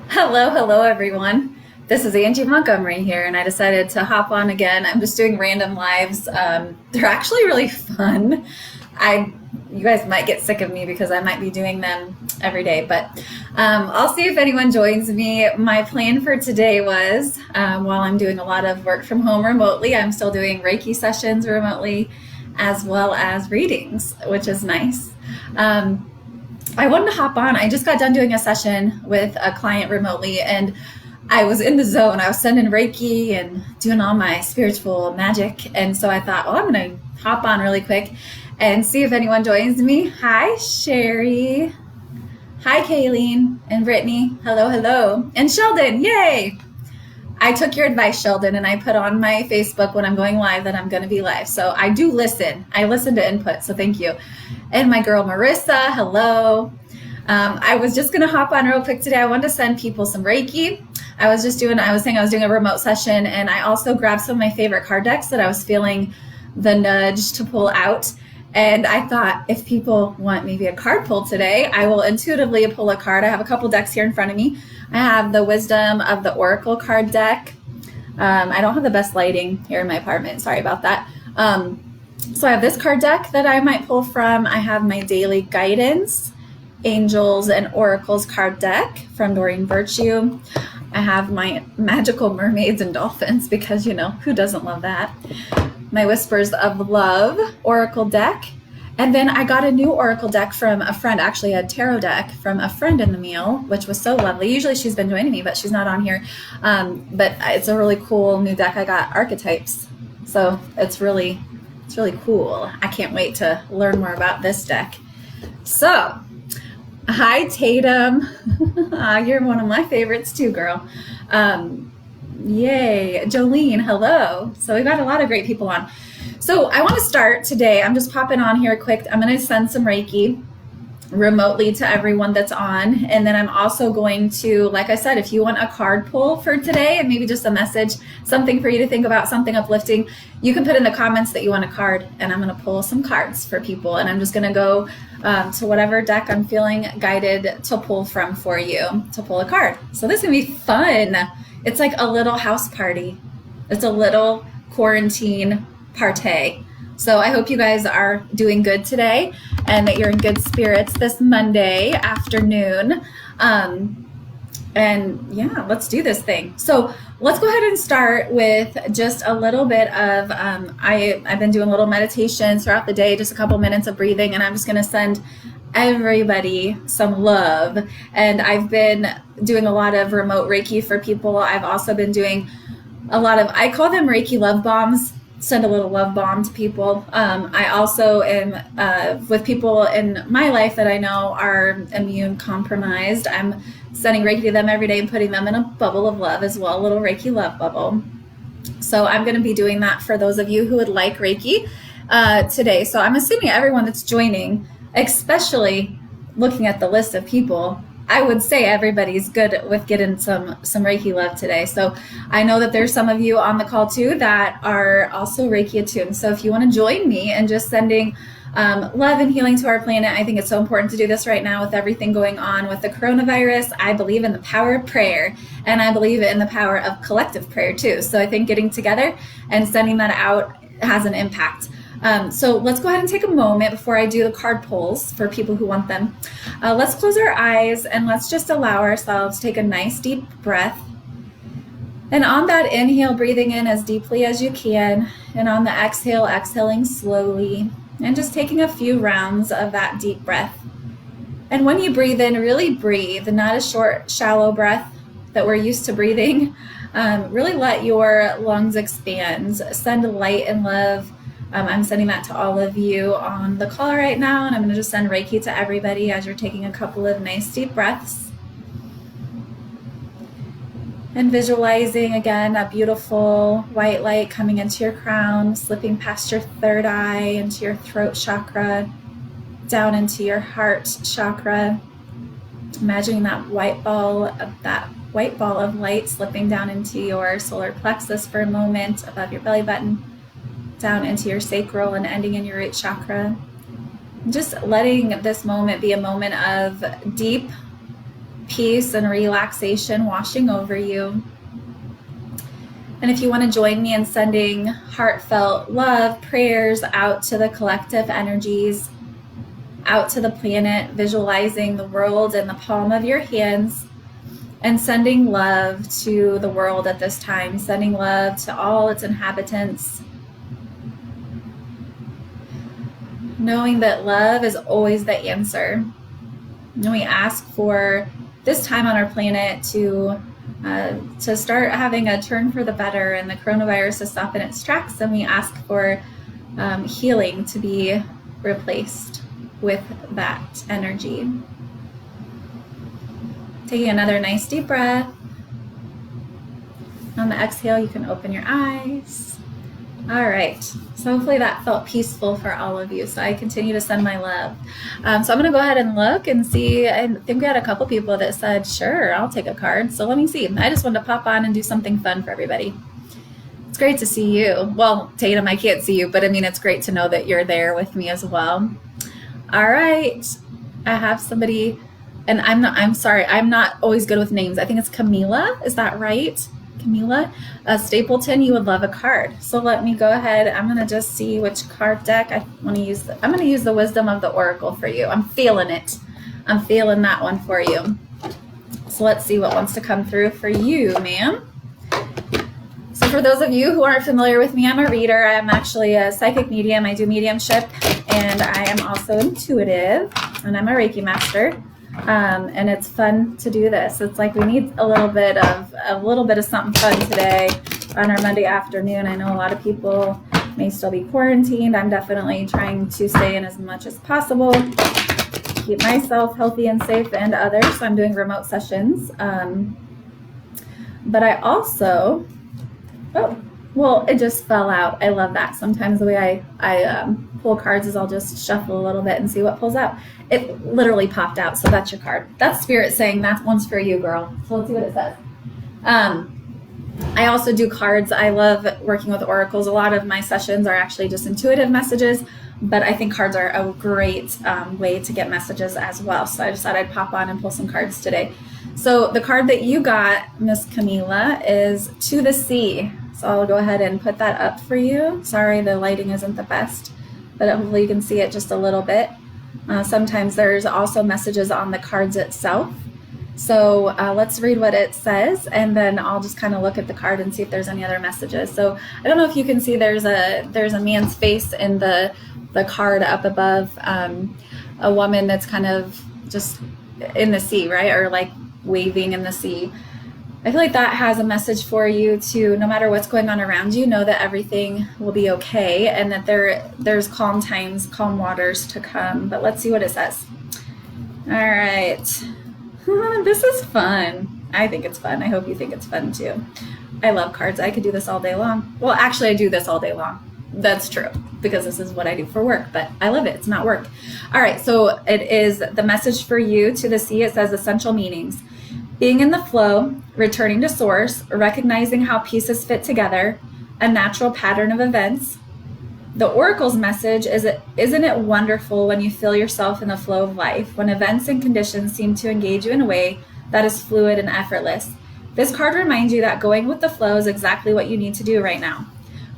Hello, everyone. This is Angie Montgomery here, and I decided to hop on again. I'm just doing random lives. They're actually really fun. You guys might get sick of me because I might be doing them every day, but I'll see if anyone joins me. My plan for today was, while I'm doing a lot of work from home remotely, I'm still doing Reiki sessions remotely, as well as readings, which is nice. Um, I wanted to hop on. I just got done doing a session with a client remotely, and I was in the zone. I was sending Reiki and doing all my spiritual magic. And so I thought, well, I'm going to hop on really quick and see if anyone joins me. Hi, Sherry. Hi, Kayleen and Brittany. Hello. And Sheldon. Yay. I took your advice, Sheldon, and I put on my Facebook when I'm going live that I'm going to be live. So I do listen. I listen to input. So thank you. And my girl, Marissa. Hello. I was just going to hop on real quick today. I wanted to send people some Reiki. I was saying I was doing a remote session, and I also grabbed some of my favorite card decks that I was feeling the nudge to pull out. And I thought if people want maybe a card pull today, I will intuitively pull a card. I have a couple decks here in front of me. I have the Wisdom of the Oracle card deck. I don't have the best lighting here in my apartment. Sorry about that. So I have this card deck that I might pull from. I have my Daily Guidance, Angels and Oracles card deck from Doreen Virtue. I have my Magical Mermaids and Dolphins because, who doesn't love that? My Whispers of Love Oracle deck. And then I got a new Oracle deck from a friend, actually a tarot deck from a friend in the mail, which was so lovely. Usually she's been joining me, but she's not on here. But it's a really cool new deck. I got Archetypes. So it's really cool. I can't wait to learn more about this deck. So, hi, Tatum. You're one of my favorites too, girl. Yay. Jolene, hello. So we've got a lot of great people on. So I want to start today. I'm just popping on here quick. I'm going to send some Reiki remotely to everyone that's on. And then I'm also going to, like I said, if you want a card pull for today and maybe just a message, something for you to think about, something uplifting, you can put in the comments that you want a card, and I'm going to pull some cards for people. And I'm just going to go to whatever deck I'm feeling guided to pull from for you to pull a card. So this is going to be fun. It's like a little house party. It's a little quarantine party. So I hope you guys are doing good today and that you're in good spirits this Monday afternoon. And yeah, let's do this thing. So let's go ahead and start with just a little bit of, I've been doing little meditations throughout the day, just a couple minutes of breathing, and I'm just going to send everybody some love. And I've been doing a lot of remote Reiki for people. I've also been doing a lot of, I call them Reiki love bombs. Send a little love bomb to people. I also am with people in my life that I know are immune compromised. I'm sending Reiki to them every day and putting them in a bubble of love as well, a little Reiki love bubble. So I'm going to be doing that for those of you who would like Reiki today. So I'm assuming everyone that's joining, especially looking at the list of people, I would say everybody's good with getting some Reiki love today. So I know that there's some of you on the call too that are also Reiki attuned. So if you want to join me in just sending love and healing to our planet, I think it's so important to do this right now with everything going on with the coronavirus. I believe in the power of prayer, and I believe in the power of collective prayer too. So I think getting together and sending that out has an impact. So let's go ahead and take a moment before I do the card pulls for people who want them. Let's close our eyes and let's just allow ourselves to take a nice deep breath. And on that inhale, breathing in as deeply as you can. And on the exhale, exhaling slowly. And just taking a few rounds of that deep breath. And when you breathe in, really breathe, not a short, shallow breath that we're used to breathing. Really let your lungs expand. Send light and love. I'm sending that to all of you on the call right now, and I'm going to just send Reiki to everybody as you're taking a couple of nice deep breaths. And visualizing, again, a beautiful white light coming into your crown, slipping past your third eye, into your throat chakra, down into your heart chakra. Imagining that white ball of light slipping down into your solar plexus for a moment, above your belly button, down into your sacral and ending in your root chakra. Just letting this moment be a moment of deep peace and relaxation washing over you. And if you want to join me in sending heartfelt love prayers out to the collective energies, out to the planet, visualizing the world in the palm of your hands, and sending love to the world at this time, sending love to all its inhabitants, knowing that love is always the answer. And we ask for this time on our planet to start having a turn for the better and the coronavirus to stop in its tracks. And we ask for healing to be replaced with that energy. Taking another nice deep breath. On the exhale, you can open your eyes. All right. So hopefully that felt peaceful for all of you. So I continue to send my love. So I'm going to go ahead and look and see. I think we had a couple people that said, sure, I'll take a card. So let me see. I just wanted to pop on and do something fun for everybody. It's great to see you. Well, Tatum, I can't see you, but I mean, it's great to know that you're there with me as well. All right. I have somebody, and I'm sorry, I'm not always good with names. I think it's Camila. Is that right? Camila Stapleton, you would love a card. So let me go ahead. I'm going to just see which card deck I want to use. I'm going to use the Wisdom of the Oracle for you. I'm feeling it. I'm feeling that one for you. So let's see what wants to come through for you, ma'am. So for those of you who aren't familiar with me, I'm a reader. I'm actually a psychic medium. I do mediumship, and I am also intuitive, and I'm a Reiki master. And it's fun to do this. It's like we need a little bit of something fun today on our Monday afternoon. I know a lot of people may still be quarantined. I'm definitely trying to stay in as much as possible, keep myself healthy and safe and others. So I'm doing remote sessions. But I also, it just fell out. I love that. Sometimes the way I pull cards is I'll just shuffle a little bit and see what pulls out. It literally popped out, so that's your card. That's Spirit saying that one's for you, girl. So let's see what it says. I also do cards. I love working with oracles. A lot of my sessions are actually just intuitive messages, but I think cards are a great way to get messages as well. So I just thought I'd pop on and pull some cards today. So the card that you got, Miss Camila, is To the Sea. So I'll go ahead and put that up for you. Sorry, the lighting isn't the best, but hopefully you can see it just a little bit. Sometimes there's also messages on the cards itself. So let's read what it says, and then I'll just kind of look at the card and see if there's any other messages. So I don't know if you can see there's a man's face in the card up above, a woman that's kind of just in the sea, right? Or like waving in the sea. I feel like that has a message for you to, no matter what's going on around you, know that everything will be okay and that there's calm times, calm waters to come. But let's see what it says. All right. This is fun. I think it's fun. I hope you think it's fun too. I love cards. I could do this all day long. Well, actually, I do this all day long. That's true, because this is what I do for work, but I love it. It's not work. All right. So it is the message for you, To the Sea. It says essential meanings. Being in the flow, returning to source, recognizing how pieces fit together, a natural pattern of events. The oracle's message is, isn't it wonderful when you feel yourself in the flow of life, when events and conditions seem to engage you in a way that is fluid and effortless? This card reminds you that going with the flow is exactly what you need to do right now.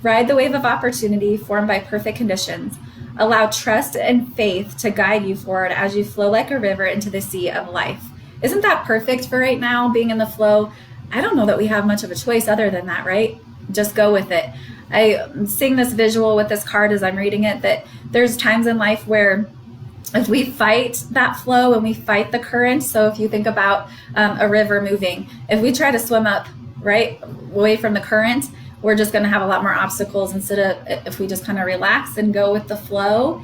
Ride the wave of opportunity formed by perfect conditions. Allow trust and faith to guide you forward as you flow like a river into the sea of life. Isn't that perfect for right now, being in the flow? I don't know that we have much of a choice other than that, right? Just go with it. I'm seeing this visual with this card as I'm reading it, that there's times in life where if we fight that flow and we fight the current, so if you think about a river moving, if we try to swim up, right, away from the current, we're just going to have a lot more obstacles instead of if we just kind of relax and go with the flow.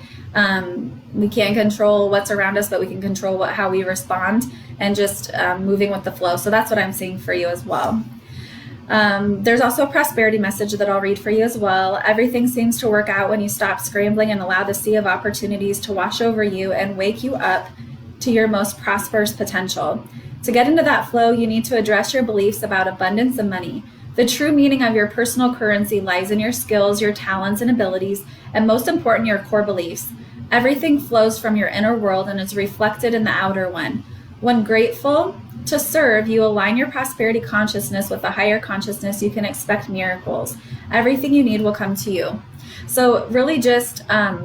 We can't control what's around us, but we can control how we respond and just moving with the flow. So that's what I'm seeing for you as well. There's also a prosperity message that I'll read for you as well. Everything seems to work out when you stop scrambling and allow the sea of opportunities to wash over you and wake you up to your most prosperous potential. To get into that flow, you need to address your beliefs about abundance and money. The true meaning of your personal currency lies in your skills, your talents and abilities, and most important, your core beliefs. Everything flows from your inner world and is reflected in the outer one. When grateful to serve, you align your prosperity consciousness with a higher consciousness. You can expect miracles. Everything you need will come to you. So really just, I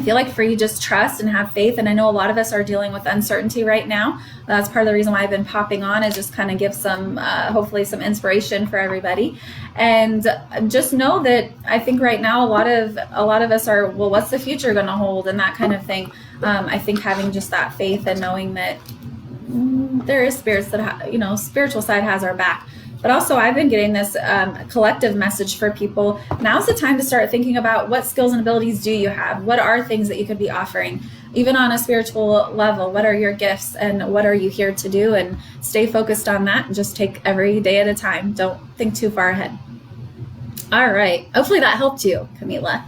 feel like for you, just trust and have faith. And I know a lot of us are dealing with uncertainty right now. That's part of the reason why I've been popping on, is just kind of give some, hopefully some inspiration for everybody. And just know that I think right now a lot of us are, well, what's the future going to hold, and that kind of thing. I think having just that faith and knowing that there is spirits that, spiritual side has our back. But also I've been getting this collective message for people. Now's the time to start thinking about what skills and abilities do you have? What are things that you could be offering? Even on a spiritual level, what are your gifts and what are you here to do? And stay focused on that and just take every day at a time. Don't think too far ahead. All right. Hopefully that helped you, Camila.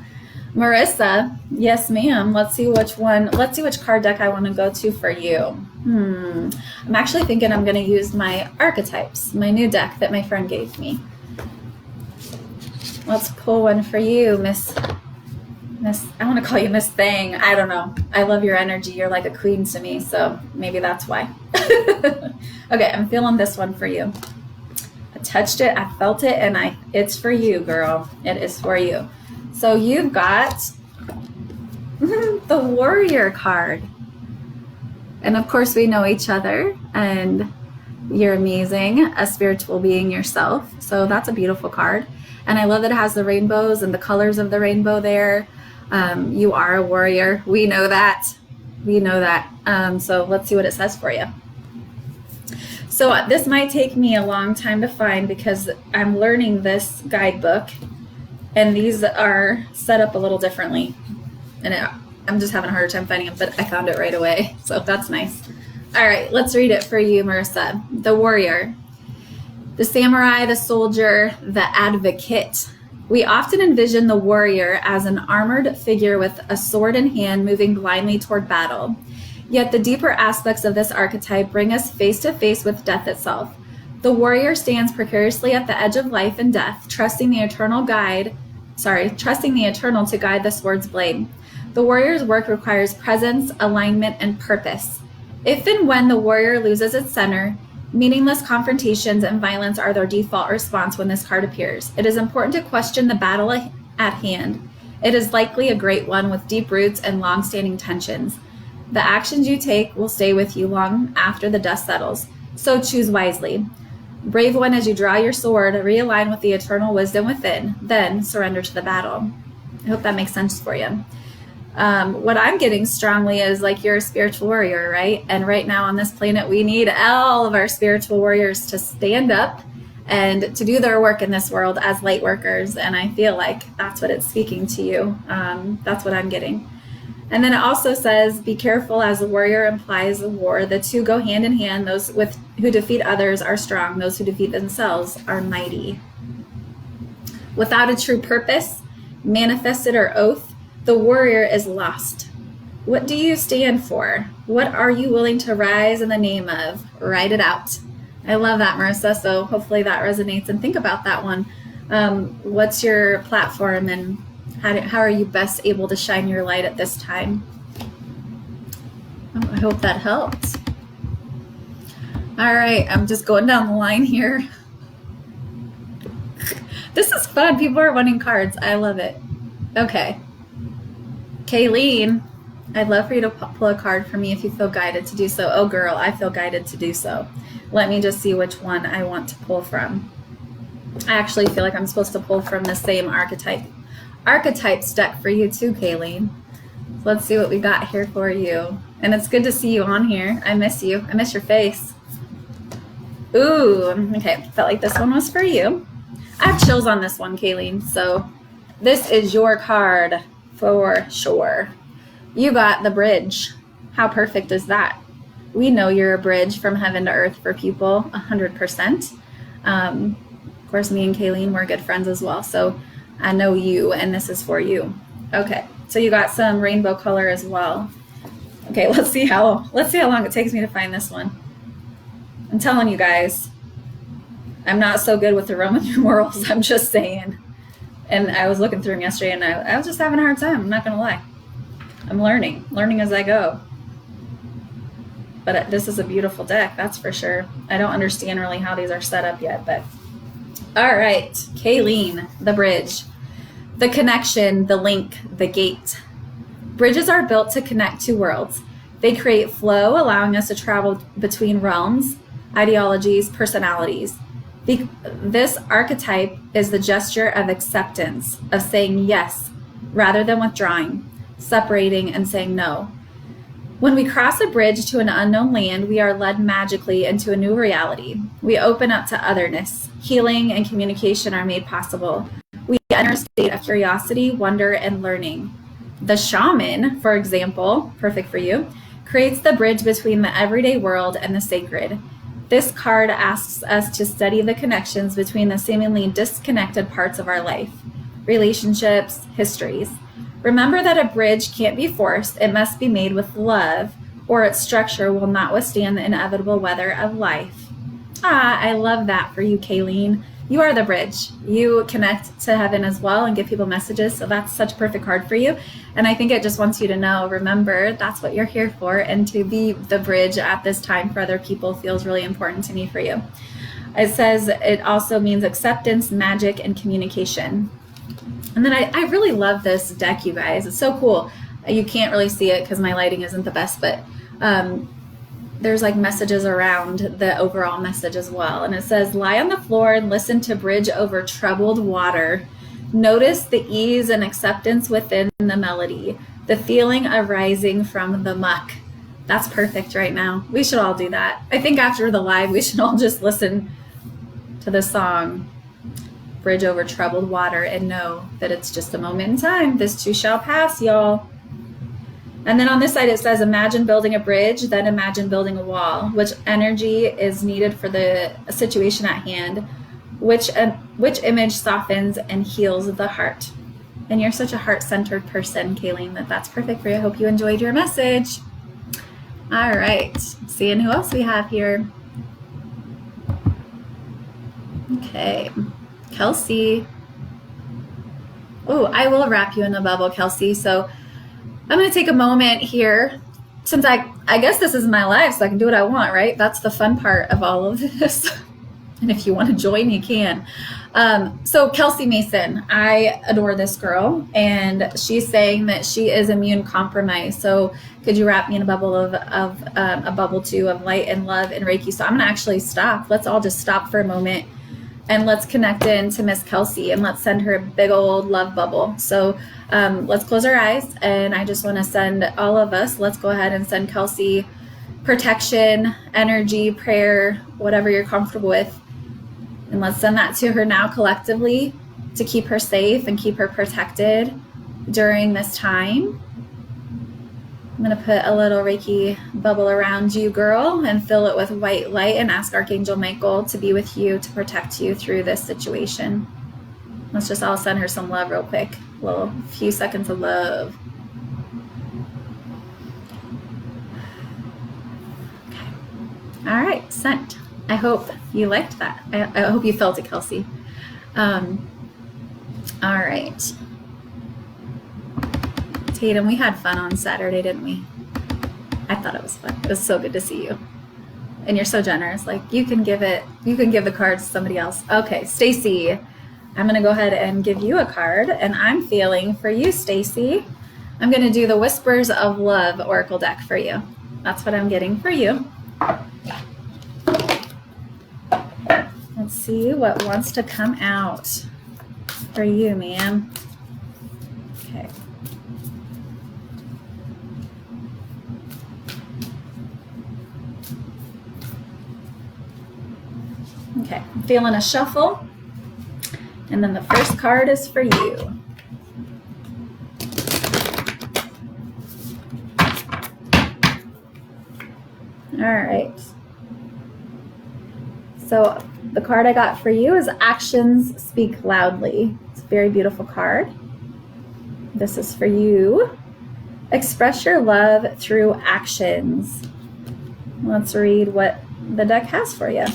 Marissa, yes, ma'am. Let's see which card deck I want to go to for you. I'm actually thinking I'm going to use my archetypes, my new deck that my friend gave me. Let's pull one for you, Miss, I want to call you Miss Thing. I don't know. I love your energy. You're like a queen to me, so maybe that's why. Okay, I'm feeling this one for you. I touched it, I felt it, and it's for you, girl. It is for you. So you've got the Warrior card. And of course we know each other, and you're amazing, a spiritual being yourself. So that's a beautiful card. And I love that it has the rainbows and the colors of the rainbow there. You are a warrior. We know that. So let's see what it says for you. So this might take me a long time to find because I'm learning this guidebook, and these are set up a little differently. And I'm just having a harder time finding it, but I found it right away. So that's nice. All right, let's read it for you, Marissa. The warrior, the samurai, the soldier, the advocate. We often envision the warrior as an armored figure with a sword in hand moving blindly toward battle. Yet the deeper aspects of this archetype bring us face to face with death itself. The warrior stands precariously at the edge of life and death, trusting the eternal to guide the sword's blade. The warrior's work requires presence, alignment, and purpose. If and when the warrior loses its center, meaningless confrontations and violence are their default response when this card appears. It is important to question the battle at hand. It is likely a great one with deep roots and long-standing tensions. The actions you take will stay with you long after the dust settles, so choose wisely. Brave one as you draw your sword, realign with the eternal wisdom within, then surrender to the battle. I hope that makes sense for you. What I'm getting strongly is like you're a spiritual warrior, right? And right now on this planet, we need all of our spiritual warriors to stand up and to do their work in this world as light workers. And I feel like that's what it's speaking to you. That's what I'm getting. And then it also says, be careful, as a warrior implies a war. The two go hand in hand. Those who defeat others are strong. Those who defeat themselves are mighty. Without a true purpose, manifested or oath, the warrior is lost. What do you stand for? What are you willing to rise in the name of? Write it out. I love that, Marissa. So hopefully that resonates, and think about that one. What's your platform, and how are you best able to shine your light at this time? I hope that helped. All right, I'm just going down the line here. This is fun. People are wanting cards. I love it. Okay. Kayleen, I'd love for you to pull a card for me if you feel guided to do so. Oh, girl, I feel guided to do so. Let me just see which one I want to pull from. I actually feel like I'm supposed to pull from the same archetypes deck for you too, Kayleen. So let's see what we got here for you. And it's good to see you on here. I miss you. I miss your face. Ooh, okay. Felt like this one was for you. I have chills on this one, Kayleen. So this is your card for sure. You got the bridge. How perfect is that? We know you're a bridge from heaven to earth for people, 100%. Of course, me and Kayleen, we're good friends as well. So I know you, and this is for you. Okay, so you got some rainbow color as well. Okay, let's see how long it takes me to find this one. I'm telling you guys, I'm not so good with the Roman numerals, I'm just saying. And I was looking through them yesterday, and I was just having a hard time, I'm not gonna lie. I'm learning as I go. but this is a beautiful deck, that's for sure. I don't understand really how these are set up yet, but all right. Kayleen, the bridge, the connection, the link, the gate. Bridges are built to connect two worlds. They create flow, allowing us to travel between realms, ideologies, personalities. This archetype is the gesture of acceptance, of saying yes, rather than withdrawing, separating, and saying no. When we cross a bridge to an unknown land, we are led magically into a new reality. We open up to otherness. Healing and communication are made possible. We enter a state of curiosity, wonder, and learning. The shaman, for example, perfect for you, creates the bridge between the everyday world and the sacred. This card asks us to study the connections between the seemingly disconnected parts of our life, relationships, histories. Remember that a bridge can't be forced, it must be made with love, or its structure will not withstand the inevitable weather of life. I love that for you, Kayleen. You are the bridge. You connect to heaven as well and give people messages, so that's such a perfect card for you. And I think it just wants you to know, remember, that's what you're here for, and to be the bridge at this time for other people feels really important to me for you. It says it also means acceptance, magic, and communication. And then I really love this deck, you guys. It's so cool. You can't really see it because my lighting isn't the best, but there's like messages around the overall message as well. And it says, lie on the floor and listen to bridge over troubled water. Notice the ease and acceptance within the melody, the feeling of rising from the muck. That's perfect right now. We should all do that. I think after the live, we should all just listen to the song, Bridge Over Troubled Water, and know that it's just a moment in time. This too shall pass, y'all. And then on this side, it says, imagine building a bridge, then imagine building a wall. Which energy is needed for the situation at hand? Which image softens and heals the heart? And you're such a heart-centered person, Kayleen, that's perfect for you. I hope you enjoyed your message. All right, seeing who else we have here. Okay, Kelsey. Oh, I will wrap you in a bubble, Kelsey. So I'm going to take a moment here, since I guess this is my life, so I can do what I want, right? That's the fun part of all of this. And if you want to join, you can. So Kelsey Mason, I adore this girl, and she's saying that she is immune compromised. So could you wrap me in a bubble of a bubble too of light and love and Reiki? So I'm going to actually stop. Let's all just stop for a moment. And let's connect in to Miss Kelsey, and let's send her a big old love bubble. So let's close our eyes, and I just want to send all of us, let's go ahead and send Kelsey protection, energy, prayer, whatever you're comfortable with. And let's send that to her now collectively to keep her safe and keep her protected during this time. I'm going to put a little Reiki bubble around you, girl, and fill it with white light, and ask Archangel Michael to be with you, to protect you through this situation. Let's just all send her some love real quick. A little few seconds of love. Okay. All right, sent. I hope you liked that. I hope you felt it, Kelsey. All right. Tatum, we had fun on Saturday, didn't we? I thought it was fun. It was so good to see you. And you're so generous. Like, you can give the card to somebody else. Okay, Stacy, I'm going to go ahead and give you a card, and I'm feeling for you, Stacy. I'm going to do the Whispers of Love Oracle deck for you. That's what I'm getting for you. Let's see what wants to come out for you, man. Okay. Okay, I'm feeling a shuffle. And then the first card is for you. All right. So the card I got for you is Actions Speak Loudly. It's a very beautiful card. This is for you. Express your love through actions. Let's read what the deck has for you.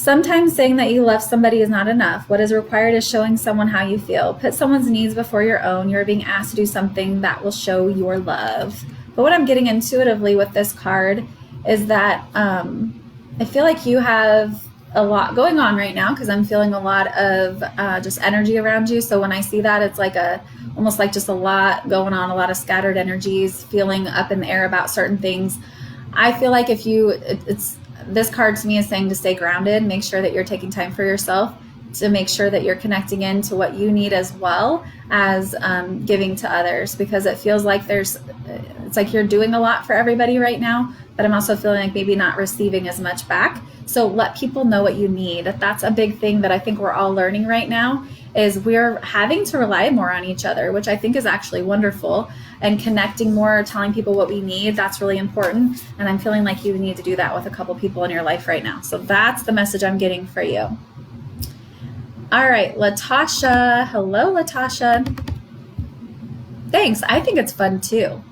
Sometimes saying that you love somebody is not enough. What is required is showing someone how you feel. Put someone's needs before your own. You're being asked to do something that will show your love. But what I'm getting intuitively with this card is that I feel like you have a lot going on right now, because I'm feeling a lot of just energy around you. So when I see that, it's like almost like just a lot going on, a lot of scattered energies, feeling up in the air about certain things. I feel like this card to me is saying to stay grounded, make sure that you're taking time for yourself, to make sure that you're connecting into what you need as well as giving to others, because it feels like it's like you're doing a lot for everybody right now, but I'm also feeling like maybe not receiving as much back. So let people know what you need. That's a big thing that I think we're all learning right now, is we're having to rely more on each other, which I think is actually wonderful. And connecting more, telling people what we need, that's really important. And I'm feeling like you need to do that with a couple people in your life right now. So that's the message I'm getting for you. All right, Latasha. Hello, Latasha. Thanks. I think it's fun too.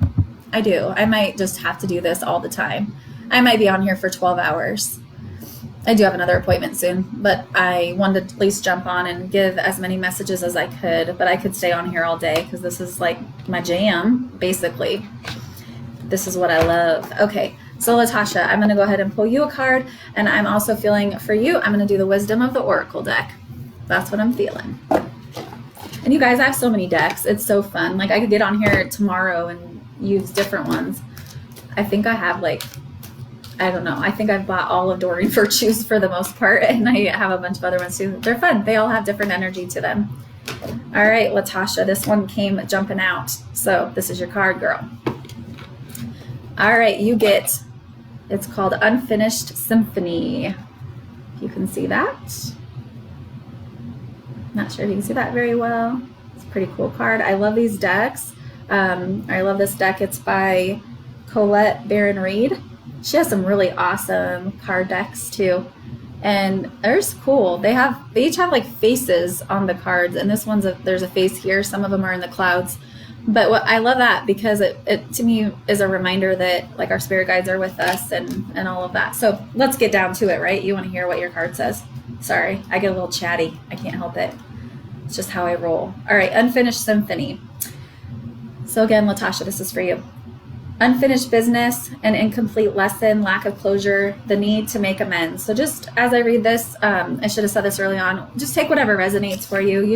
I do. I might just have to do this all the time. I might be on here for 12 hours. I do have another appointment soon, but I wanted to at least jump on and give as many messages as I could, but I could stay on here all day because this is like my jam, basically. This is what I love. Okay, so Latasha, I'm going to go ahead and pull you a card, and I'm also feeling for you, I'm going to do the Wisdom of the Oracle deck. That's what I'm feeling. And you guys, I have so many decks. It's so fun. Like, I could get on here tomorrow and use different ones. I think I have I don't know. I think I've bought all of Doreen Virtues for the most part, and I have a bunch of other ones too. They're fun. They all have different energy to them. All right, Latasha, this one came jumping out. So this is your card, girl. All right, you get, it's called Unfinished Symphony. If you can see that. Not sure if you can see that very well. It's a pretty cool card. I love these decks. I love this deck. It's by Colette Baron Reed. She has some really awesome card decks too, and they're cool. They each have like faces on the cards, and this one's there's a face here. Some of them are in the clouds, but I love that because it to me is a reminder that like our spirit guides are with us and all of that. So let's get down to it, right? You want to hear what your card says? Sorry, I get a little chatty. I can't help it. It's just how I roll. All right, Unfinished Symphony. So again, Latasha, this is for you. Unfinished business, an incomplete lesson, lack of closure, the need to make amends. So just as I read this, I should have said this early on, just take whatever resonates for you.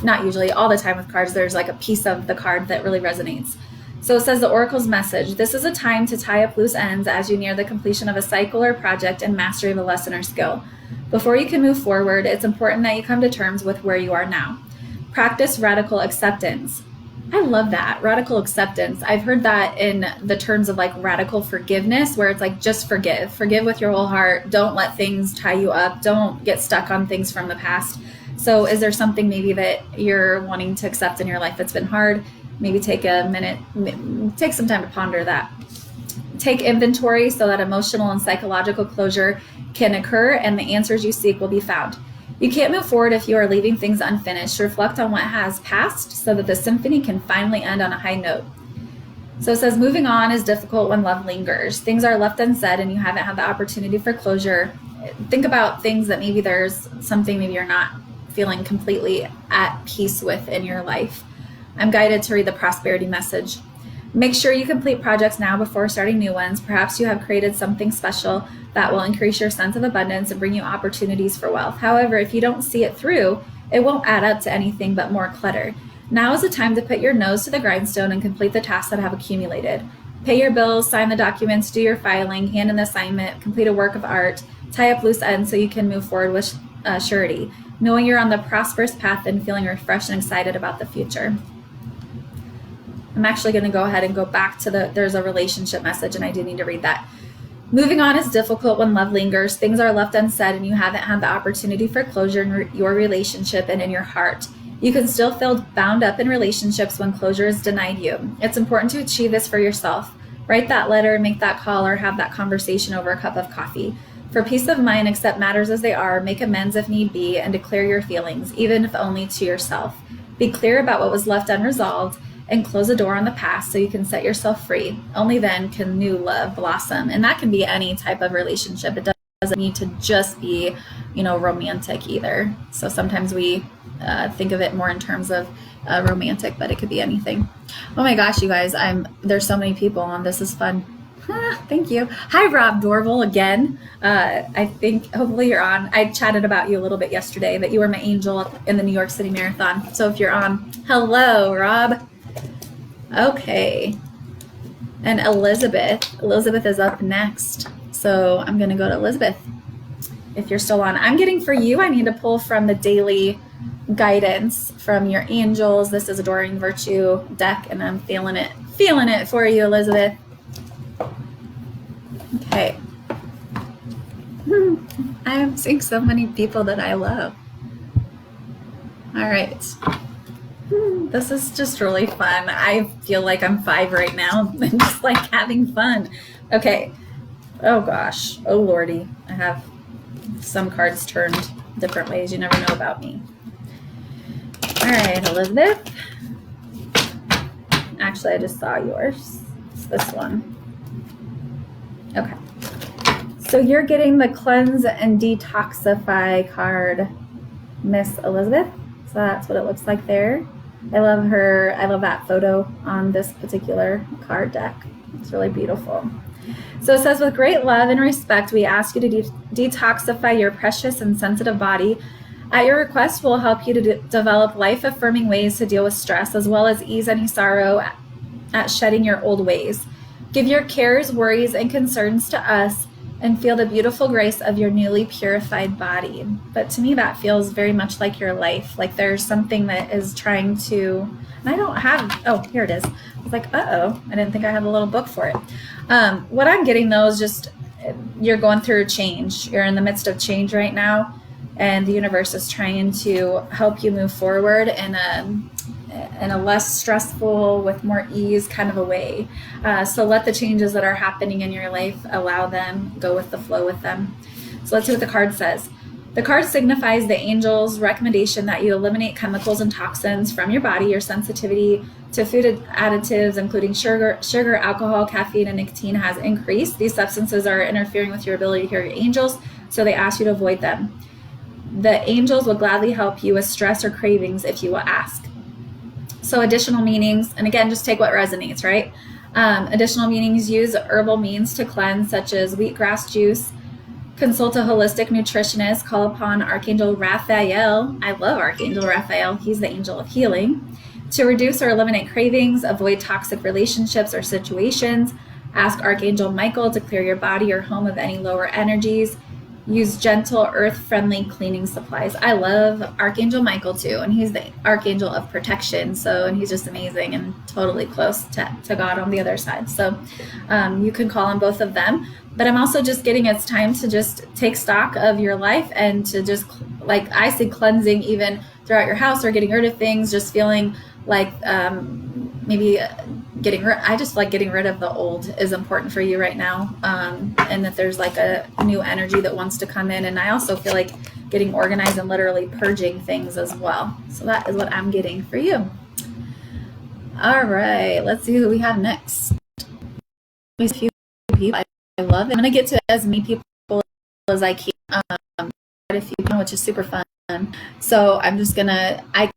Not usually, all the time with cards, there's like a piece of the card that really resonates. So it says the Oracle's message, this is a time to tie up loose ends as you near the completion of a cycle or project and mastery of a lesson or skill. Before you can move forward, it's important that you come to terms with where you are now. Practice radical acceptance. I love that. Radical acceptance. I've heard that in the terms of like radical forgiveness, where it's like just forgive. Forgive with your whole heart. Don't let things tie you up. Don't get stuck on things from the past. So is there something maybe that you're wanting to accept in your life that's been hard? Maybe take a minute, take some time to ponder that. Take inventory so that emotional and psychological closure can occur and the answers you seek will be found. You can't move forward if you are leaving things unfinished. Reflect on what has passed so that the symphony can finally end on a high note. So it says, moving on is difficult when love lingers. Things are left unsaid and you haven't had the opportunity for closure. Think about things that maybe there's something maybe you're not feeling completely at peace with in your life. I'm guided to read the prosperity message. Make sure you complete projects now before starting new ones. Perhaps you have created something special that will increase your sense of abundance and bring you opportunities for wealth. However, if you don't see it through, it won't add up to anything but more clutter. Now is the time to put your nose to the grindstone and complete the tasks that have accumulated. Pay your bills, sign the documents, do your filing, hand in the assignment, complete a work of art, tie up loose ends so you can move forward with surety, knowing you're on the prosperous path and feeling refreshed and excited about the future. I'm actually going to go ahead and go back to there's a relationship message, and I do need to read that. Moving on is difficult when love lingers. Things are left unsaid and you haven't had the opportunity for closure in your relationship and in your heart. You can still feel bound up in relationships when closure is denied you. It's important to achieve this for yourself. Write that letter, make that call, or have that conversation over a cup of coffee. For peace of mind, accept matters as they are, make amends if need be, and declare your feelings, even if only to yourself. Be clear about what was left unresolved and close a door on the past so you can set yourself free. Only then can new love blossom. And that can be any type of relationship. It need to just be, romantic either. So sometimes we think of it more in terms of romantic, but it could be anything. Oh my gosh, you guys, there's so many people on. This is fun. Thank you. Hi, Rob Dorval again. I think hopefully you're on. I chatted about you a little bit yesterday, that you were my angel in the New York City Marathon. So if you're on, hello, Rob. Okay. And Elizabeth is up next. So I'm going to go to Elizabeth if you're still on. I'm getting for you, I need to pull from the daily guidance from your angels. This is Adoring Virtue deck, and I'm feeling it for you, Elizabeth. Okay. I am seeing so many people that I love. All right. This is just really fun. I feel like I'm 5 right now and just like having fun. Okay. Oh gosh. Oh Lordy. I have some cards turned different ways. You never know about me. All right, Elizabeth. Actually, I just saw yours. It's this one. Okay. So you're getting the Cleanse and Detoxify card, Miss Elizabeth. So that's what it looks like there. I love her. I love that photo on this particular card deck. It's really beautiful. So it says, with great love and respect, we ask you to detoxify your precious and sensitive body. At your request, we'll help you to develop life-affirming ways to deal with stress, as well as ease any sorrow at shedding your old ways. Give your cares, worries, and concerns to us, and feel the beautiful grace of your newly purified body. But to me, that feels very much like your life. Like there's something that is trying to, and I don't have, oh, here it is. I was like, uh-oh, I didn't think I had a little book for it. What I'm getting though is just, you're going through change. You're in the midst of change right now, and the universe is trying to help you move forward in a less stressful, with more ease kind of a way. So let the changes that are happening in your life, allow them, go with the flow with them. So let's see what the card says. The card signifies the angel's recommendation that you eliminate chemicals and toxins from your body. Your sensitivity to food additives, including sugar, alcohol, caffeine, and nicotine, has increased. These substances are interfering with your ability to hear your angels, so they ask you to avoid them. The angels will gladly help you with stress or cravings if you will ask. So additional meanings, and again, just take what resonates, right? Additional meanings: use herbal means to cleanse, such as wheatgrass juice. Consult a holistic nutritionist. Call upon Archangel Raphael. I love Archangel Raphael. He's the angel of healing. To reduce or eliminate cravings, avoid toxic relationships or situations. Ask Archangel Michael to clear your body or home of any lower energies. Use gentle, earth-friendly cleaning supplies. I love Archangel Michael too, and he's the archangel of protection. And he's just amazing and totally close to God on the other side. So you can call on both of them. But I'm also just getting it's time to just take stock of your life and to just, like I say, cleansing even throughout your house, or getting rid of things, just feeling like maybe I just like getting rid of the old is important for you right now, and that there's like a new energy that wants to come in. And I also feel like getting organized and literally purging things as well. So that is what I'm getting for you. All right, let's see who we have next. There's a few people I love. I'm going to get to as many people as I can, quite a few, which is super fun. So I'm just I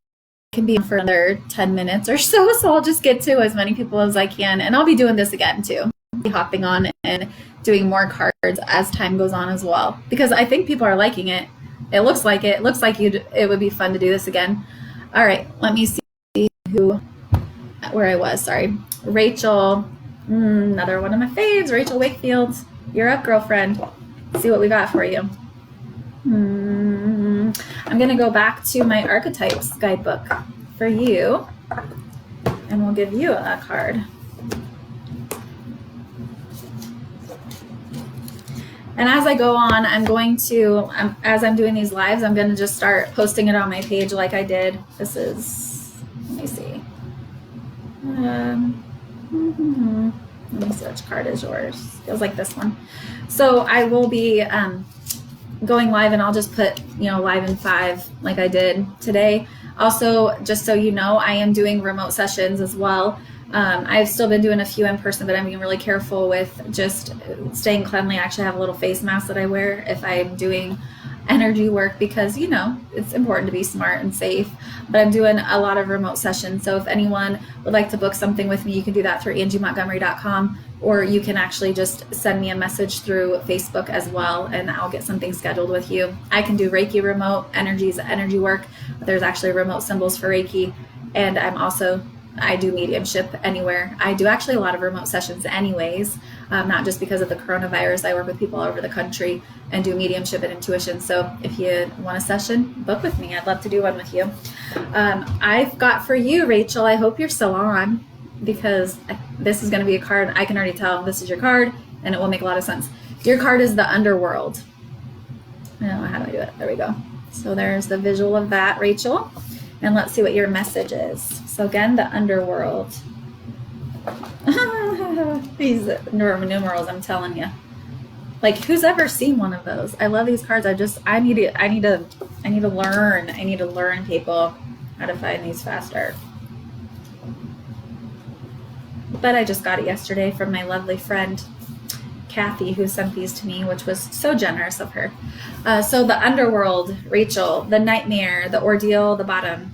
can be on for another 10 minutes or so I'll just get to as many people as I can, and I'll be doing this again too. I'll be hopping on and doing more cards as time goes on as well, because I think people are liking it. It looks like it would be fun to do this again. All right, let me see where I was. Sorry, Rachel, another one of my faves, Rachel Wakefield. You're up, girlfriend. Let's see what we got for you. I'm going to go back to my Archetypes guidebook for you, and we'll give you a card. And as I go on, I'm going to, as I'm doing these lives, I'm going to just start posting it on my page like I did. This is, let me see. Let me see which card is yours. Feels like this one. So I will be going live, and I'll just put, live in 5 like I did today. Also, just so you know, I am doing remote sessions as well. I've still been doing a few in person, but I'm being really careful with just staying cleanly. I actually have a little face mask that I wear if I'm doing energy work because, it's important to be smart and safe. But I'm doing a lot of remote sessions. So if anyone would like to book something with me, you can do that through angiemontgomery.com, or you can actually just send me a message through Facebook as well, and I'll get something scheduled with you. I can do Reiki remote, energy work. There's actually remote symbols for Reiki. And I do mediumship anywhere. I do actually a lot of remote sessions anyways, not just because of the coronavirus. I work with people all over the country and do mediumship and intuition. So if you want a session, book with me. I'd love to do one with you. I've got for you, Rachel, I hope you're still on, because this is going to be a card. I can already tell this is your card, and it will make a lot of sense. Your card is the underworld. I don't know, how do I do it? There we go. So there's the visual of that, Rachel. And let's see what your message is. So again, the underworld. These numerals, I'm telling you. Like, who's ever seen one of those? I love these cards. I need to learn, people, how to find these faster. But I just got it yesterday from my lovely friend Kathy, who sent these to me, which was so generous of her. So the underworld, Rachel, the nightmare, the ordeal, the bottom.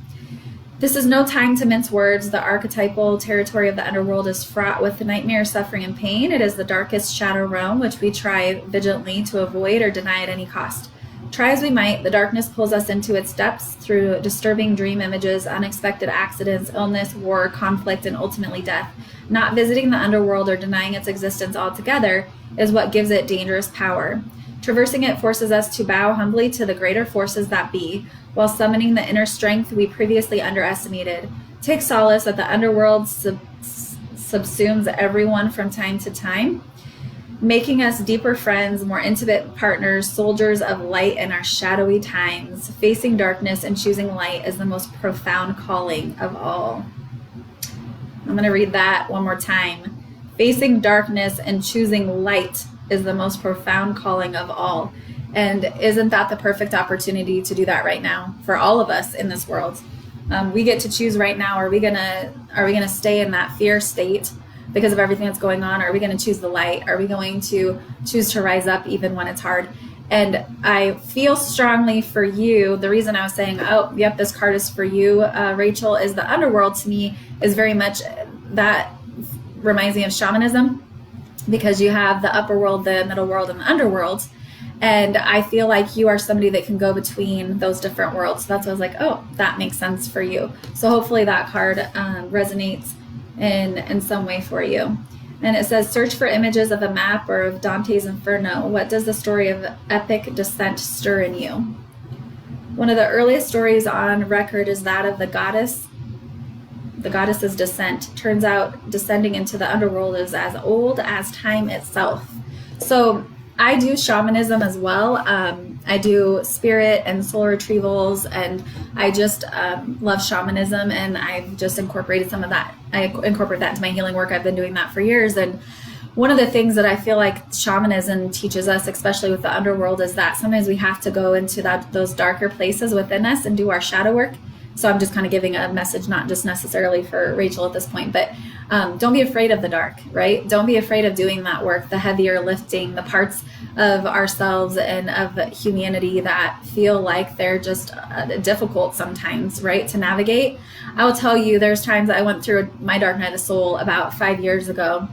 This is no time to mince words. The archetypal territory of the underworld is fraught with nightmare, suffering, and pain. It is the darkest shadow realm, which we try vigilantly to avoid or deny at any cost. Try as we might, the darkness pulls us into its depths through disturbing dream images, unexpected accidents, illness, war, conflict, and ultimately death. Not visiting the underworld or denying its existence altogether is what gives it dangerous power. Traversing it forces us to bow humbly to the greater forces that be, while summoning the inner strength we previously underestimated. Take solace that the underworld subsumes everyone from time to time, making us deeper friends, more intimate partners, soldiers of light in our shadowy times. Facing darkness and choosing light is the most profound calling of all. I'm going to read that one more time. Facing darkness and choosing light is the most profound calling of all. And isn't that the perfect opportunity to do that right now for all of us in this world? We get to choose right now. Are we gonna stay in that fear state because of everything that's going on? Or are we going to choose the light? Are we going to choose to rise up even when it's hard? And I feel strongly for you. The reason I was saying, oh, yep, this card is for you, Rachel, is the underworld to me is very much, that reminds me of shamanism, because you have the upper world, the middle world, and the underworld. And I feel like you are somebody that can go between those different worlds. So that's why I was like, oh, that makes sense for you. So hopefully that card resonates in some way for you. And it says, search for images of a map or of Dante's Inferno. What does the story of epic descent stir in you? One of the earliest stories on record is that of the goddess's descent. Turns out descending into the underworld is as old as time itself. So I do shamanism as well. I do spirit and soul retrievals, and I just love shamanism, and I've just incorporated some of that. I incorporate that into my healing work. I've been doing that for years. And one of the things that I feel like shamanism teaches us, especially with the underworld, is that sometimes we have to go into those darker places within us and do our shadow work. So I'm just kind of giving a message, not just necessarily for Rachel at this point, but don't be afraid of the dark, right? Don't be afraid of doing that work, the heavier lifting, the parts of ourselves and of humanity that feel like they're just difficult sometimes, right, to navigate. I will tell you, there's times I went through my dark night of the soul about 5 years ago,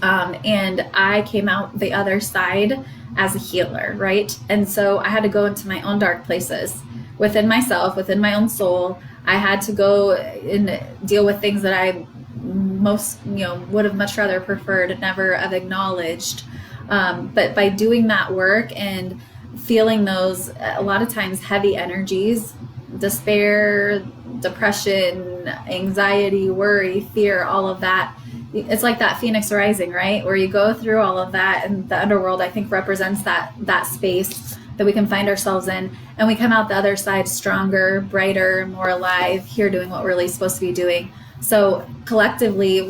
and I came out the other side as a healer, right? And so I had to go into my own dark places within myself, within my own soul. I had to go and deal with things that I would have much rather preferred, never have acknowledged. But by doing that work and feeling those, a lot of times, heavy energies, despair, depression, anxiety, worry, fear, all of that, it's like that phoenix rising, right? Where you go through all of that, and the underworld, I think, represents that space that we can find ourselves in, and we come out the other side stronger, brighter, more alive, here doing what we're really supposed to be doing. So collectively,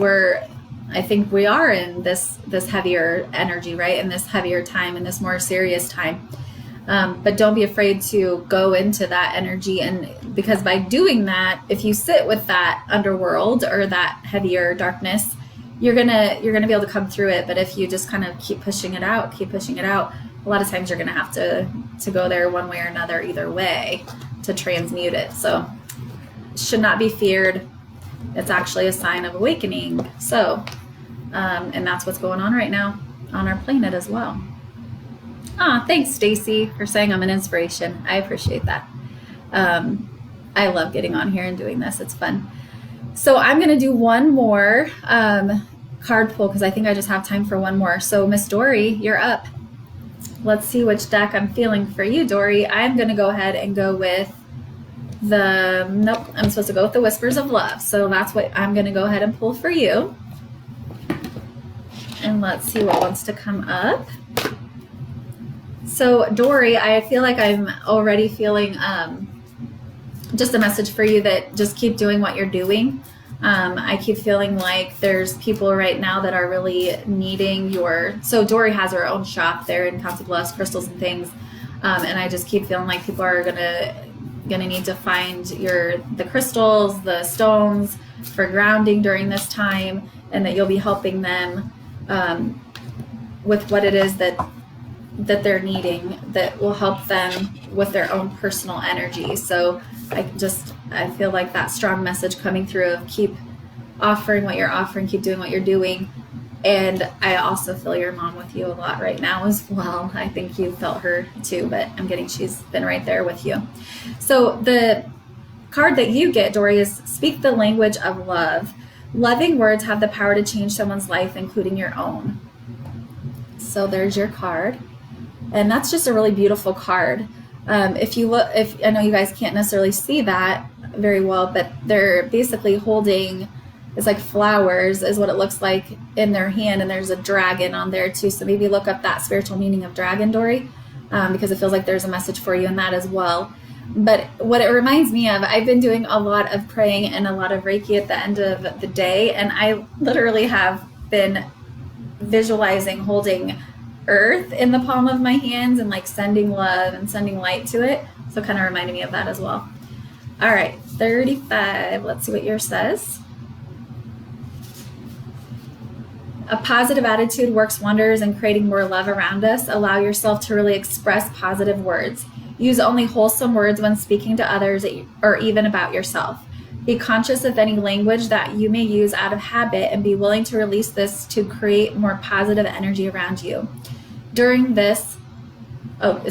I think we are in this heavier energy, right? In this heavier time, in this more serious time. But don't be afraid to go into that energy. And because by doing that, if you sit with that underworld or that heavier darkness, you're gonna be able to come through it. But if you just kind of keep pushing it out, a lot of times you're gonna have to go there one way or another, either way, to transmute it. So it should not be feared. It's actually a sign of awakening. So, and that's what's going on right now on our planet as well. Thanks, Stacy, for saying I'm an inspiration. I appreciate that. I love getting on here and doing this. It's fun. So I'm going to do one more card pull because I think I just have time for one more. So Miss Dory, you're up. Let's see which deck I'm feeling for you, Dory. I'm going to go ahead and go with I'm supposed to go with the Whispers of Love. So that's what I'm going to go ahead and pull for you. And let's see what wants to come up. So Dory, I feel like I'm already feeling just a message for you that just keep doing what you're doing. I keep feeling like there's people right now that are really needing so Dory has her own shop there in Council Bluffs, crystals and things. And I just keep feeling like people are gonna need to find the crystals, the stones for grounding during this time, and that you'll be helping them with what it is that they're needing that will help them with their own personal energy. So I feel like that strong message coming through of keep offering what you're offering, keep doing what you're doing. And I also feel your mom with you a lot right now as well. I think you felt her too, but I'm getting she's been right there with you. So the card that you get, Dory, is Speak the Language of Love. Loving words have the power to change someone's life, including your own. So there's your card. And that's just a really beautiful card. If I know you guys can't necessarily see that very well, but they're basically holding, it's like flowers is what it looks like in their hand, and there's a dragon on there too. So maybe look up that spiritual meaning of dragon, Dory, because it feels like there's a message for you in that as well. But what it reminds me of, I've been doing a lot of praying and a lot of Reiki at the end of the day, and I literally have been visualizing holding earth in the palm of my hands and like sending love and sending light to it. So kind of reminded me of that as well. All right, 35. Let's see what yours says. A positive attitude works wonders in creating more love around us. Allow yourself to really express positive words. Use only wholesome words when speaking to others or even about yourself. Be conscious of any language that you may use out of habit and be willing to release this to create more positive energy around you. Doing this will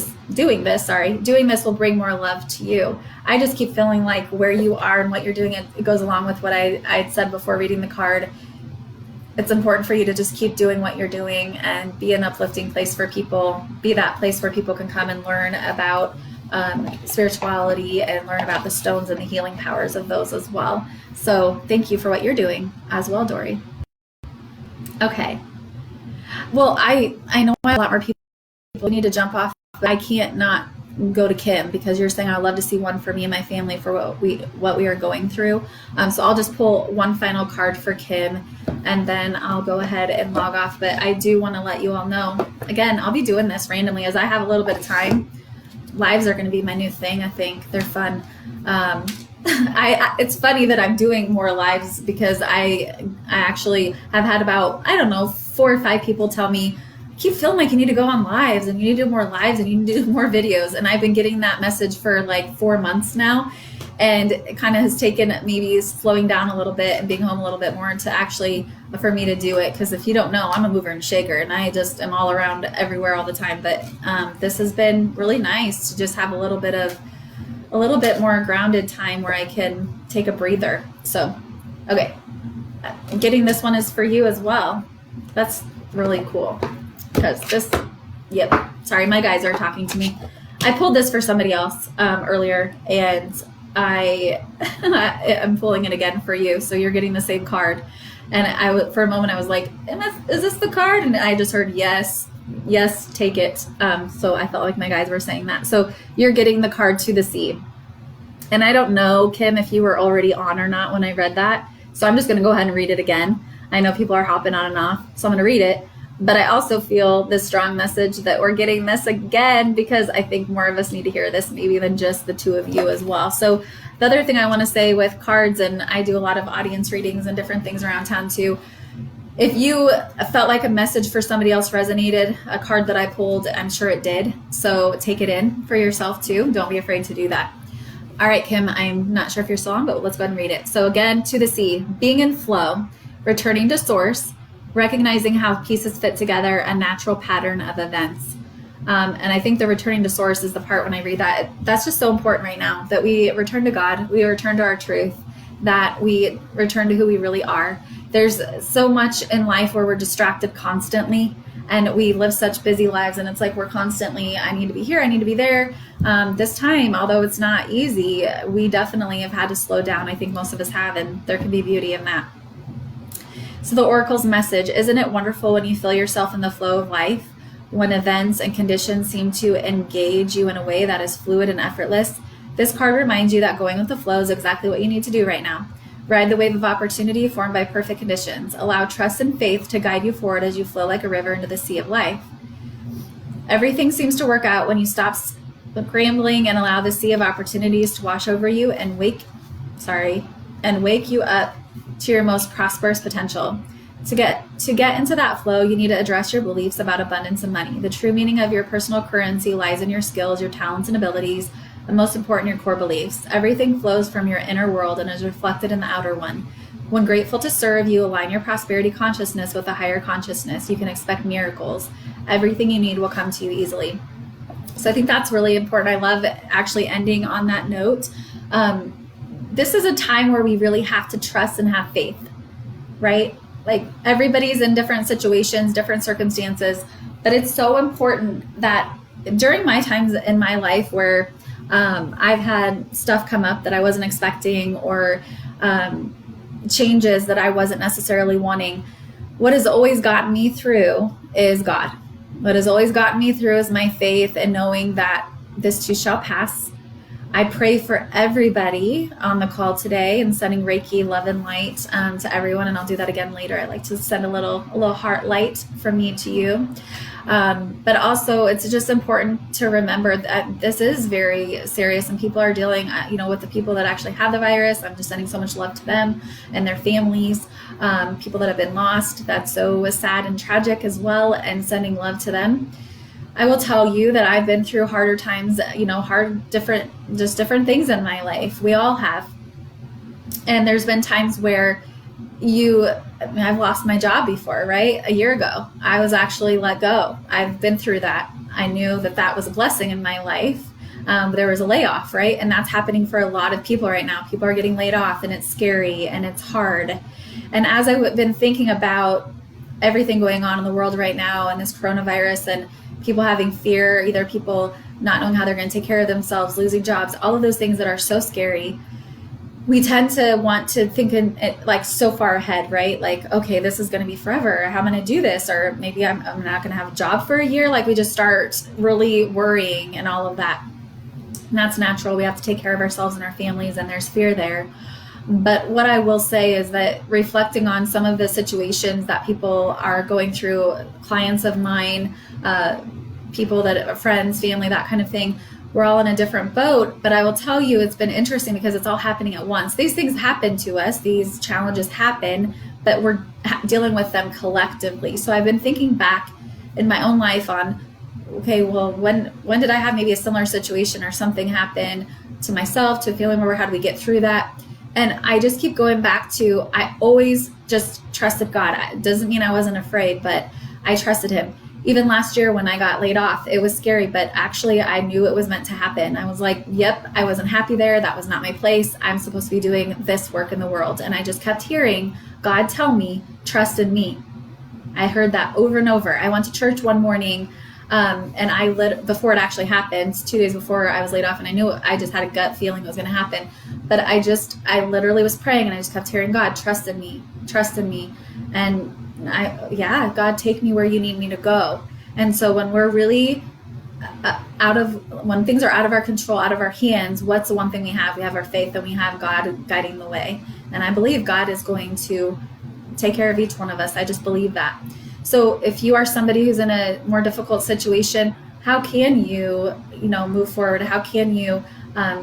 bring more love to you. I just keep feeling like where you are and what you're doing, it goes along with what I said before reading the card. It's important for you to just keep doing what you're doing and be an uplifting place for people. Be that place where people can come and learn about spirituality and learn about the stones and the healing powers of those as well. So thank you for what you're doing as well, Dory. Okay. Well, I know a lot more people need to jump off, but I can't not go to Kim because you're saying I'd love to see one for me and my family for what we are going through. So I'll just pull one final card for Kim and then I'll go ahead and log off. But I do want to let you all know, again, I'll be doing this randomly as I have a little bit of time. Lives are going to be my new thing. I think they're fun. It's funny that I'm doing more lives because I actually have had about, 4 or 5 people tell me, keep feeling like you need to go on lives and you need to do more lives and you need to do more videos. And I've been getting that message for like 4 months now. And it kind of has taken maybe slowing down a little bit and being home a little bit more to actually, for me to do it. Because if you don't know, I'm a mover and shaker and I just am all around everywhere all the time. But this has been really nice to just have a little bit more grounded time where I can take a breather. So, okay. Getting this one is for you as well. That's really cool. Because sorry, my guys are talking to me. I pulled this for somebody else earlier, and I'm pulling it again for you, so you're getting the same card. And for a moment I was like, is this the card? And I just heard yes, take it. So I felt like my guys were saying that. So you're getting the card To the Sea. And I don't know, Kim, if you were already on or not when I read that. So I'm just going to go ahead and read it again. I know people are hopping on and off, so I'm going to read it. But I also feel this strong message that we're getting this again because I think more of us need to hear this maybe than just the two of you as well. So the other thing I want to say with cards, and I do a lot of audience readings and different things around town too, if you felt like a message for somebody else resonated, a card that I pulled, I'm sure it did. So take it in for yourself too. Don't be afraid to do that. All right, Kim, I'm not sure if you're still on, but let's go ahead and read it. So again, to the sea, being in flow, returning to source, recognizing how pieces fit together, a natural pattern of events. And I think the returning to source is the part when I read that, that's just so important right now, that we return to God, we return to our truth, that we return to who we really are. There's so much in life where we're distracted constantly and we live such busy lives, and it's like we're constantly, I need to be here, I need to be there. This time, although it's not easy, we definitely have had to slow down. I think most of us have, and there can be beauty in that. So the Oracle's message, isn't it wonderful when you feel yourself in the flow of life, when events and conditions seem to engage you in a way that is fluid and effortless? This card reminds you that going with the flow is exactly what you need to do right now. Ride the wave of opportunity formed by perfect conditions. Allow trust and faith to guide you forward as you flow like a river into the sea of life. Everything seems to work out when you stop scrambling and allow the sea of opportunities to wash over you and wake you up to your most prosperous potential. To get into that flow, you need to address your beliefs about abundance and money. The true meaning of your personal currency lies in your skills, your talents and abilities, and most important, your core beliefs. Everything flows from your inner world and is reflected in the outer one. When grateful to serve, you align your prosperity consciousness with a higher consciousness. You can expect miracles. Everything you need will come to you easily. So I think that's really important. I love actually ending on that note. This is a time where we really have to trust and have faith, right? Like everybody's in different situations, different circumstances, but it's so important that during my times in my life where I've had stuff come up that I wasn't expecting, or changes that I wasn't necessarily wanting, what has always gotten me through is God. What has always gotten me through is my faith and knowing that this too shall pass. I pray for everybody on the call today and sending Reiki love and light to everyone. And I'll do that again later. I like to send a little heart light from me to you. But also it's just important to remember that this is very serious and people are dealing, with the people that actually have the virus. I'm just sending so much love to them and their families, people that have been lost. That's so sad and tragic as well, and sending love to them. I will tell you that I've been through harder times, different things in my life. We all have. And there's been times where I've lost my job before, right? A year ago, I was actually let go. I've been through that. I knew that was a blessing in my life. There was a layoff, right? And that's happening for a lot of people right now. People are getting laid off and it's scary and it's hard. And as I've been thinking about everything going on in the world right now and this coronavirus and people having fear, either people not knowing how they're going to take care of themselves, losing jobs, all of those things that are so scary, we tend to want to think in like so far ahead, right? Like, okay, this is going to be forever. How am I going to do this? Or maybe I'm not going to have a job for a year. Like we just start really worrying and all of that. And that's natural. We have to take care of ourselves and our families, and there's fear there. But what I will say is that reflecting on some of the situations that people are going through, clients of mine, people that are friends, family, that kind of thing, we're all in a different boat. But I will tell you, it's been interesting because it's all happening at once. These things happen to us. These challenges happen, but we're dealing with them collectively. So I've been thinking back in my own life on, okay, well, when did I have maybe a similar situation or something happen to myself, to a family member? How do we get through that? And I just keep going back to, I always just trusted God. It doesn't mean I wasn't afraid, but I trusted him. Even last year when I got laid off, it was scary, but actually I knew it was meant to happen. I was like, yep, I wasn't happy there. That was not my place. I'm supposed to be doing this work in the world. And I just kept hearing God tell me, trust in me. I heard that over and over. I went to church one morning, and before it actually happened, 2 days before I was laid off, and I knew, I just had a gut feeling it was going to happen. But I literally was praying, and I just kept hearing God, trust in me, trust in me. And God, take me where you need me to go. And so when we're really when things are out of our control, out of our hands, what's the one thing we have? We have our faith, and we have God guiding the way. And I believe God is going to take care of each one of us. I just believe that. So if you are somebody who's in a more difficult situation, how can you, move forward? How can you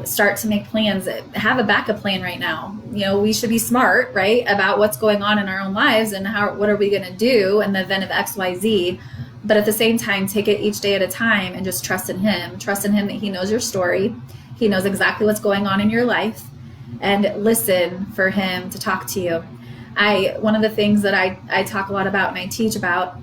start to make plans? Have a backup plan right now. We should be smart, right, about what's going on in our own lives and what are we going to do in the event of X, Y, Z. But at the same time, take it each day at a time and just trust in him. Trust in him that he knows your story. He knows exactly what's going on in your life, and listen for him to talk to you. One of the things that I talk a lot about and I teach about,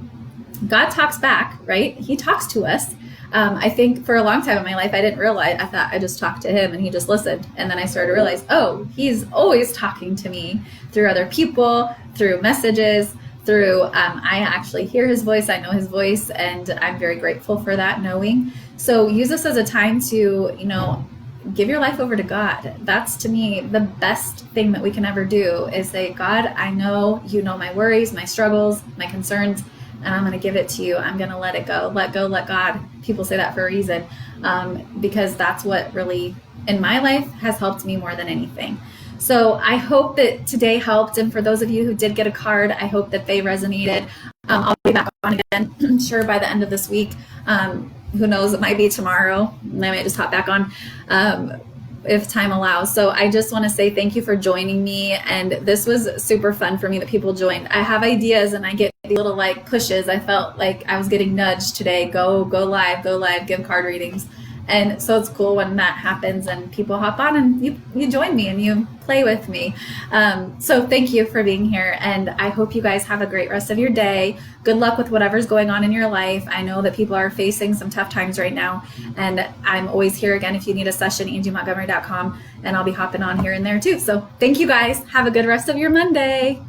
God talks back, right? He talks to us. I think for a long time in my life, I didn't realize, I thought I just talked to him and he just listened. And then I started to realize, oh, he's always talking to me through other people, through messages, through, I actually hear his voice, I know his voice, and I'm very grateful for that knowing. So use this as a time to, give your life over to God. That's, to me, the best thing that we can ever do is say, God, I know you know my worries, my struggles, my concerns, and I'm going to give it to you. I'm going to let it go. Let go, let God. People say that for a reason, because that's what really, in my life, has helped me more than anything. So I hope that today helped. And for those of you who did get a card, I hope that they resonated. I'll be back on again, sure, by the end of this week. Who knows, it might be tomorrow. I might just hop back on if time allows. So I just want to say thank you for joining me. And this was super fun for me that people joined. I have ideas and I get little pushes. I felt like I was getting nudged today. Go live, give card readings. And so it's cool when that happens and people hop on and you join me and you play with me. So thank you for being here. And I hope you guys have a great rest of your day. Good luck with whatever's going on in your life. I know that people are facing some tough times right now. And I'm always here again if you need a session, AngieMontgomery.com. And I'll be hopping on here and there too. So thank you guys. Have a good rest of your Monday.